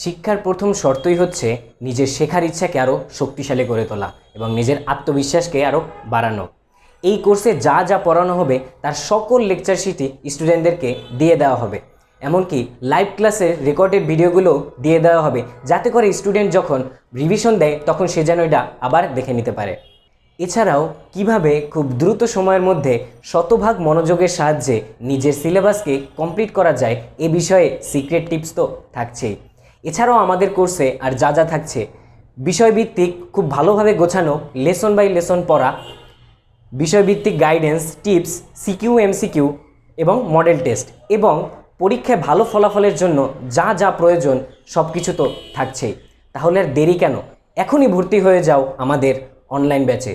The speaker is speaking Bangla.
শিক্ষার প্রথম শর্তই হচ্ছে নিজের শেখার ইচ্ছাকে আরও শক্তিশালী করে তোলা এবং নিজের আত্মবিশ্বাসকে আরও বাড়ানো। এই কোর্সে যা যা পড়ানো হবে তার সকল লেকচার শিটই স্টুডেন্টদেরকে দিয়ে দেওয়া হবে। এমনকি লাইভ ক্লাসের রেকর্ডেড ভিডিওগুলো দিয়ে দেওয়া হবে, যাতে করে স্টুডেন্ট যখন রিভিশন দেয় তখন সে যেন এটা আবার দেখে নিতে পারে। এছাড়াও কিভাবে খুব দ্রুত সময়ের মধ্যে শতভাগ মনোযোগের সাহায্যে নিজের সিলেবাসকে কমপ্লিট করা যায় এ বিষয়ে সিক্রেট টিপস তো থাকছেই। এছাড়াও আমাদের কোর্সে আর যা যা থাকছে, বিষয়ভিত্তিক খুব ভালোভাবে গোছানো লেসন বাই লেসন পড়া, বিষয়ভিত্তিক গাইডেন্স, টিপস, সিকিউ, এমসিকিউ এবং মডেল টেস্ট, এবং পরীক্ষায় ভালো ফলাফলের জন্য যা যা প্রয়োজন সব কিছু তো থাকছেই। তাহলে আর দেরি কেন, এখনই ভর্তি হয়ে যাও আমাদের অনলাইন ব্যাচে।